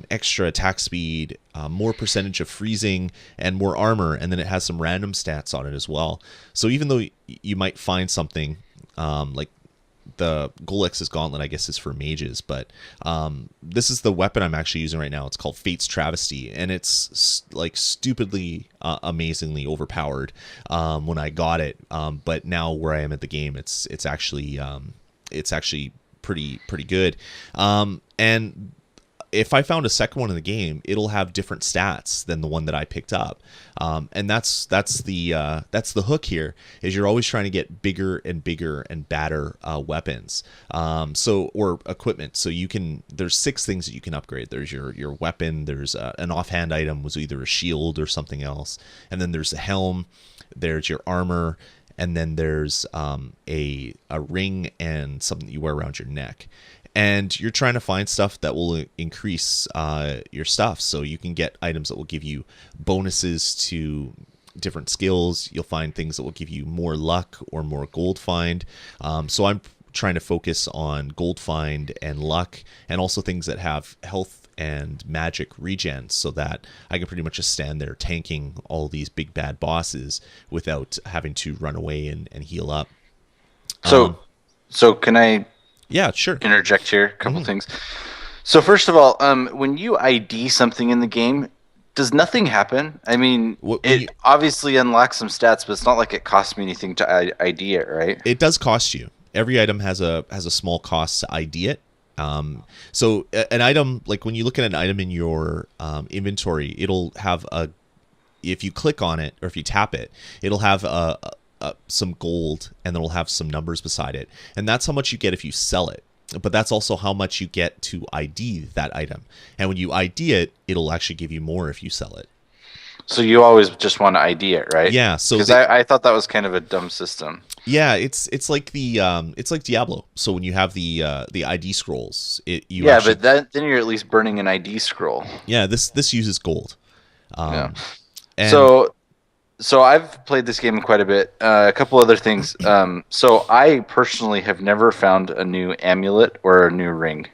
extra attack speed, more percentage of freezing, and more armor, and then it has some random stats on it as well. So even though you might find something like the Golex's Gauntlet, I guess, is for mages, but this is the weapon I'm actually using right now. It's called Fate's Travesty, and it's like stupidly amazingly overpowered when I got it, but now where I am at the game, it's actually pretty good, and if I found a second one in the game, it'll have different stats than the one that I picked up, and that's the hook here. Is you're always trying to get bigger and bigger and badder weapons, or equipment. So there's 6 things that you can upgrade. There's your weapon. There's an offhand item, was either a shield or something else, and then there's the helm. There's your armor, and then there's a ring and something that you wear around your neck. And you're trying to find stuff that will increase your stuff. So you can get items that will give you bonuses to different skills. You'll find things that will give you more luck or more gold find. So I'm trying to focus on gold find and luck, and also things that have health and magic regen, so that I can pretty much just stand there tanking all these big bad bosses without having to run away and heal up. So can I... Yeah, sure. Interject here, a couple things. So first of all, when you ID something in the game, does nothing happen? I mean, it obviously unlocks some stats, but it's not like it costs me anything to ID it, right? It does cost you. Every item has a small cost to ID it. So an item, like when you look at an item in your inventory, it'll have if you click on it or if you tap it, it'll have some gold, and then it'll have some numbers beside it, and that's how much you get if you sell it. But that's also how much you get to ID that item, and when you ID it, it'll actually give you more if you sell it. So you always just want to ID it, right? Yeah. So because I thought that was kind of a dumb system. Yeah, it's like it's like Diablo. So when you have the ID scrolls, but then you're at least burning an ID scroll. Yeah, this uses gold. Yeah. And so I've played this game quite a bit. A couple other things. So I personally have never found a new amulet or a new ring.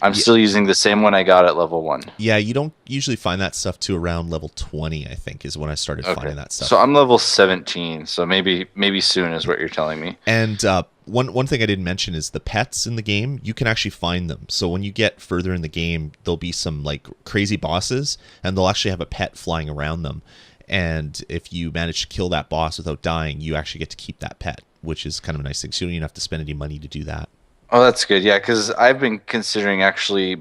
I'm still using the same one I got at level 1. Yeah, you don't usually find that stuff to around level 20, I think, is when I started finding that stuff. So I'm level 17, so maybe soon is what you're telling me. And one thing I didn't mention is the pets in the game. You can actually find them. So when you get further in the game, there'll be some like crazy bosses, and they'll actually have a pet flying around them. And if you manage to kill that boss without dying, you actually get to keep that pet, which is kind of a nice thing. So you don't even have to spend any money to do that. Oh, that's good. Yeah, because I've been considering actually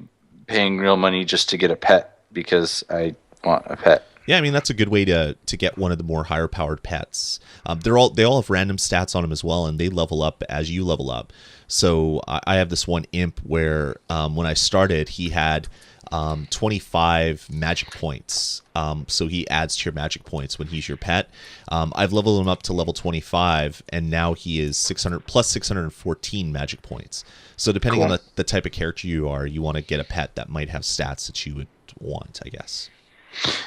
paying real money just to get a pet because I want a pet. Yeah, I mean that's a good way to get one of the more higher powered pets. They all have random stats on them as well, and they level up as you level up. So I have this one imp where when I started, he had 25 magic points. So he adds to your magic points when he's your pet. I've leveled him up to level 25, and now he is 600 plus 614 magic points. So depending Cool. on the type of character you are, you want to get a pet that might have stats that you would want, I guess.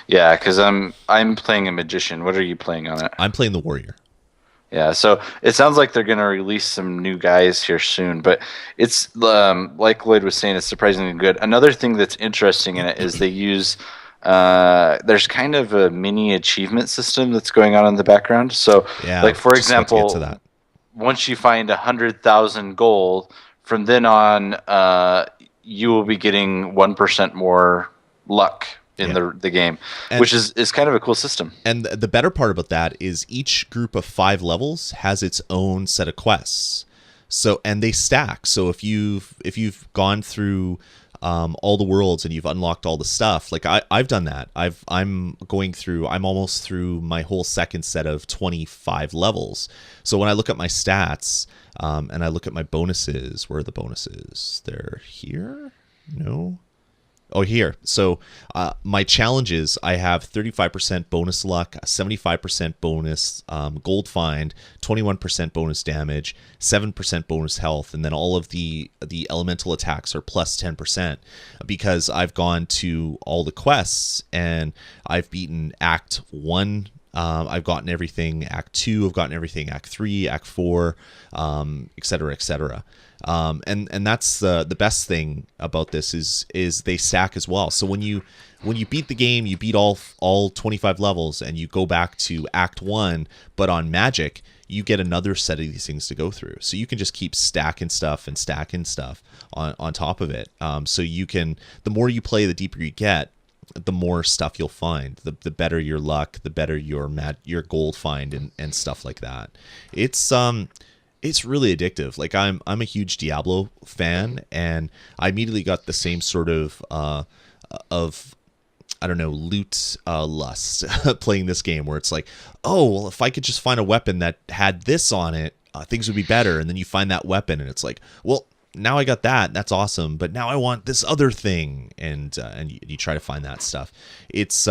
Yeah, because I'm playing a magician. What are you playing on it? I'm playing the warrior. Yeah, so it sounds like they're going to release some new guys here soon, but it's like Lloyd was saying, it's surprisingly good. Another thing that's interesting in it is they use there's kind of a mini achievement system that's going on in the background. So, Yeah, like for just about to get to example, that. once you find 100,000 gold, from then on, you will be getting 1% more luck in Yeah. the game, And which is kind of a cool system. and the better part about that is each group of 5 levels has its own set of quests. So and they stack. So if you've gone through all the worlds and you've unlocked all the stuff, like I've done that. I'm almost through my whole second set of 25 levels. So when I look at my stats and I look at my bonuses, where are the bonuses? They're here? No. Oh, here. So my challenges, I have 35% bonus luck, 75% bonus gold find, 21% bonus damage, 7% bonus health, and then all of the elemental attacks are plus 10% because I've gone to all the quests and I've beaten Act 1. I've gotten everything Act 2, I've gotten everything Act 3, Act 4, et cetera, et cetera. And that's the best thing about this is they stack as well. So when you beat the game, you beat all 25 levels, and you go back to Act 1, but on Magic, you get another set of these things to go through. So you can just keep stacking stuff on top of it. So you can, the more you play, the deeper you get, the more stuff you'll find, the better your luck, the better your gold find and stuff like that. It's really addictive. Like I'm a huge Diablo fan, and I immediately got the same sort of I don't know, loot lust playing this game, where it's like, oh well, if I could just find a weapon that had this on it, things would be better. And then you find that weapon, and it's like, well, now I got that. That's awesome. But now I want this other thing, and you try to find that stuff. It's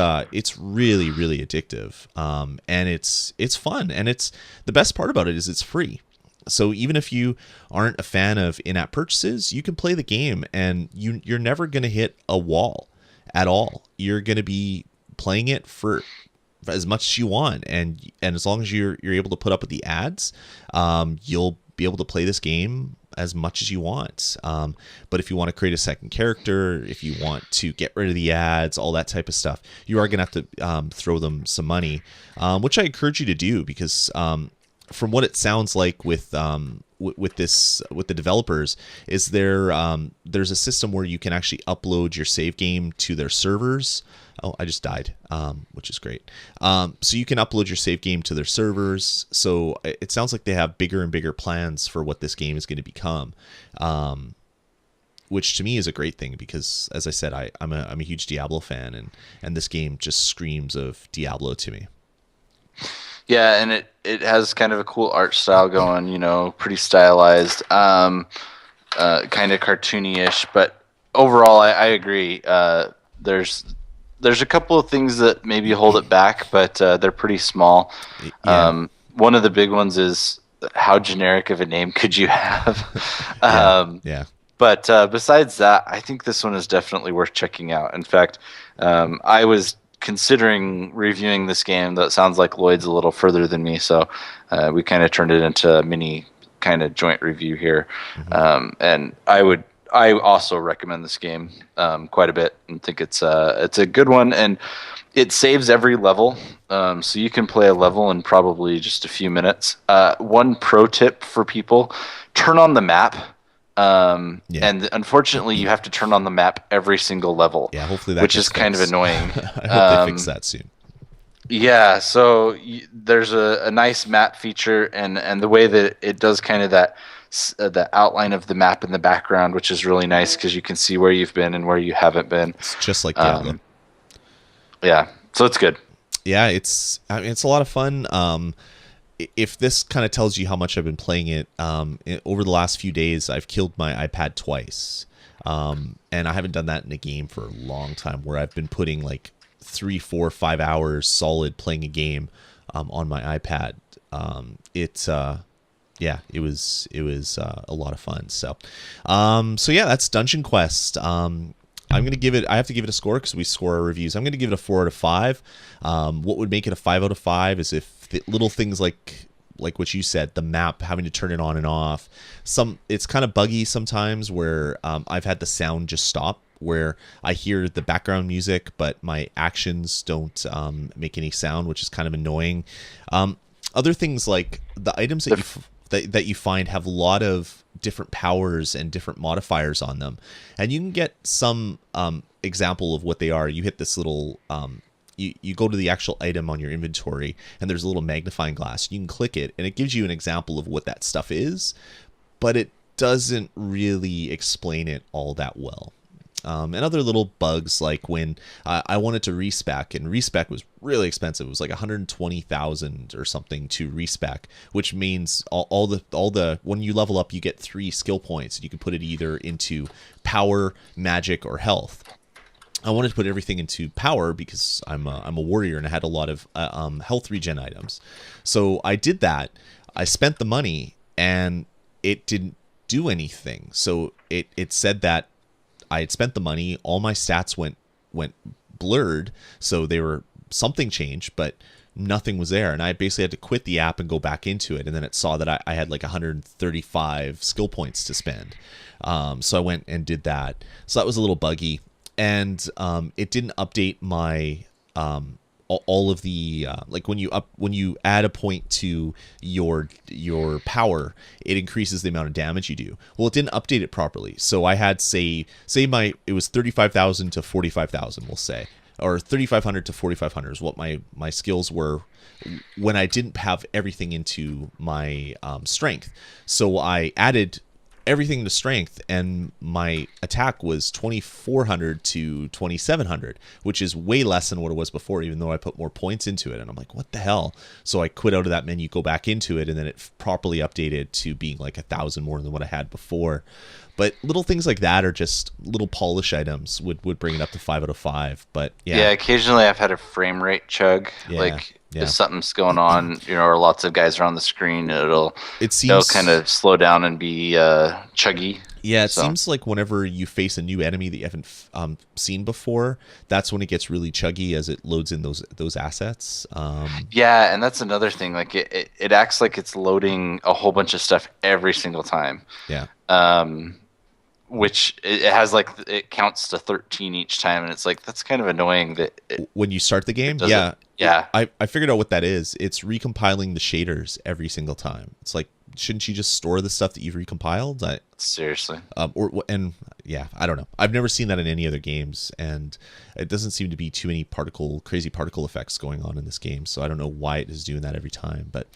really really addictive, and it's fun, and it's the best part about it is it's free. So even if you aren't a fan of in-app purchases, you can play the game, and you're never going to hit a wall at all. You're going to be playing it for as much as you want, and as long as you're able to put up with the ads, you'll be able to play this game as much as you want. But if you want to create a second character, if you want to get rid of the ads, all that type of stuff, you are going to have to throw them some money, which I encourage you to do, because from what it sounds like with the developers, is there's a system where you can actually upload your save game to their servers. Oh, I just died, which is great. So you can upload your save game to their servers. So it sounds like they have bigger and bigger plans for what this game is going to become, which to me is a great thing, because, as I said, I'm a huge Diablo fan, and this game just screams of Diablo to me. Yeah, and it has kind of a cool art style going, pretty stylized, kind of cartoony-ish. But overall, I agree. There's a couple of things that maybe hold it back, but they're pretty small. Yeah. One of the big ones is, how generic of a name could you have? Yeah. But besides that, I think this one is definitely worth checking out. In fact, I was considering reviewing this game. That sounds like Lloyd's a little further than me, so we kind of turned it into a mini kind of joint review here. And I also recommend this game quite a bit, and think it's a good one, and it saves every level, so you can play a level in probably just a few minutes. One pro tip for people: turn on the map. And unfortunately, you have to turn on the map every single level. Yeah, hopefully that which gets is kind fixed. of annoying. I hope they fix that soon. Yeah, so there's a nice map feature, and the way that it does kind of that the outline of the map in the background, which is really nice because you can see where you've been and where you haven't been. It's just like Diablo. Yeah, so it's good. Yeah, it's a lot of fun. If this kind of tells you how much I've been playing it, over the last few days, I've killed my iPad twice. And I haven't done that in a game for a long time, where I've been putting like 3, 4, 5 hours solid playing a game on my iPad. It was a lot of fun. So yeah, that's Dungeon Quest. I'm gonna give it. I have to give it a score because we score our reviews. I'm gonna give it a 4 out of 5. What would make it a 5 out of 5 is if the little things like what you said, the map, having to turn it on and off. It's kind of buggy sometimes where I've had the sound just stop, where I hear the background music but my actions don't make any sound, which is kind of annoying. Other things like the items that you find have a lot of different powers and different modifiers on them, and you can get some example of what they are. You hit this little you go to the actual item on your inventory, and there's a little magnifying glass. You can click it and it gives you an example of what that stuff is, but it doesn't really explain it all that well. And other little bugs, like when I wanted to respec, and respec was really expensive. It was like 120,000 or something to respec, which means all the when you level up, you get 3 skill points. You can put it either into power, magic, or health. I wanted to put everything into power because I'm a warrior and I had a lot of health regen items. So I did that. I spent the money and it didn't do anything. So it said that I had spent the money, all my stats went blurred, so something changed, but nothing was there, and I basically had to quit the app and go back into it, and then it saw that I had like 135 skill points to spend. So I went and did that. So that was a little buggy, and it didn't update my all of the like when you add a point to your power, it increases the amount of damage you do. Well, it didn't update it properly, so I had it was 35,000 to 45,000, we'll say, or 3,500 to 4,500 is what my skills were when I didn't have everything into my strength. So I added everything to strength, and my attack was 2,400 to 2,700, which is way less than what it was before, even though I put more points into it. And I'm like, what the hell? So I quit out of that menu, go back into it, and then it properly updated to being like 1,000 more than what I had before. But little things like that are just little polish items would bring it up to 5 out of 5. But yeah, occasionally I've had a frame rate chug. If something's going on, or lots of guys are on the screen, it'll kind of slow down and be chuggy. Yeah, it seems like whenever you face a new enemy that you haven't seen before, that's when it gets really chuggy as it loads in those assets. Yeah, and that's another thing. Like it acts like it's loading a whole bunch of stuff every single time. Yeah. Which it has it counts to 13 each time, and it's like that's kind of annoying. When you start the game, yeah. I figured out what that is. It's recompiling the shaders every single time. It's like, shouldn't you just store the stuff that you've recompiled? Seriously. I don't know. I've never seen that in any other games, and it doesn't seem to be too many crazy particle effects going on in this game. So I don't know why it is doing that every time. But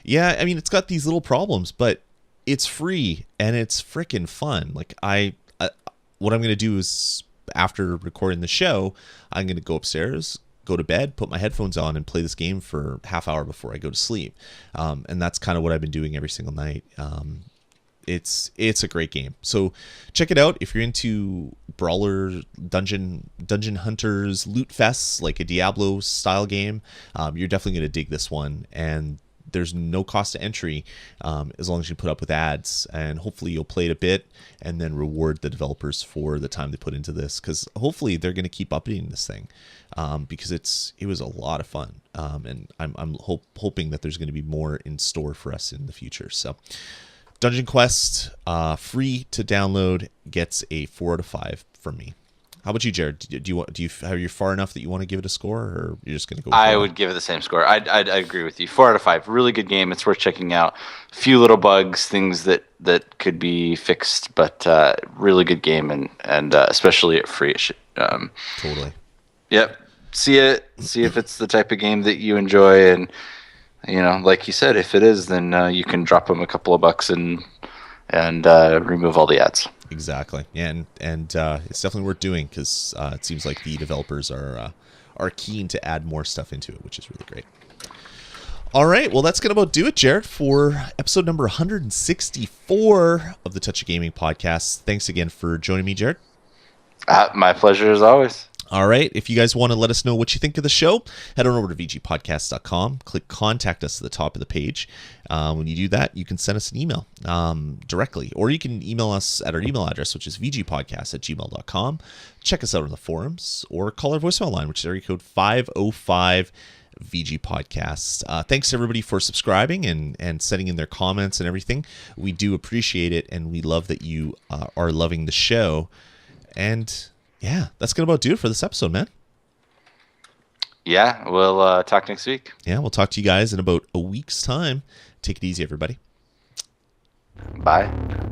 yeah, I mean, it's got these little problems, but it's free and it's freaking fun. Like what I'm going to do is, after recording the show, I'm going to go upstairs, go to bed, put my headphones on, and play this game for half hour before I go to sleep. And that's kind of what I've been doing every single night. It's a great game. So check it out if you're into brawler, dungeon hunters, loot fests, like a Diablo style game. You're definitely going to dig this one, and there's no cost to entry as long as you put up with ads, and hopefully you'll play it a bit and then reward the developers for the time they put into this, because hopefully they're going to keep updating this thing, because it was a lot of fun, and I'm hoping that there's going to be more in store for us in the future. So Dungeon Quest, free to download, gets a 4 out of 5 from me. How about you, Jared? Are you far enough that you want to give it a score, or you're just going to go? I would give it the same score. I'd agree with you. 4 out of 5. Really good game. It's worth checking out. A few little bugs, things that could be fixed, but really good game, and especially at free. Totally. Yep. See if it's the type of game that you enjoy, and like you said, if it is, then you can drop them a couple of bucks and and remove all the ads. Exactly. And it's definitely worth doing because it seems like the developers are keen to add more stuff into it, which is really great. All right, well, that's going to about do it, Jared, for episode number 164 of the Touch of Gaming podcast. Thanks again for joining me, Jared. My pleasure as always. All right, if you guys want to let us know what you think of the show, head on over to vgpodcast.com, click Contact Us at the top of the page. When you do that, you can send us an email directly, or you can email us at our email address, which is vgpodcast@gmail.com. Check us out on the forums, or call our voicemail line, which is area code 505 VG Podcast. Thanks to everybody for subscribing and sending in their comments and everything. We do appreciate it, and we love that you are loving the show. And yeah, that's gonna about do it for this episode, man. Yeah, we'll talk next week. Yeah, we'll talk to you guys in about a week's time. Take it easy, everybody. Bye.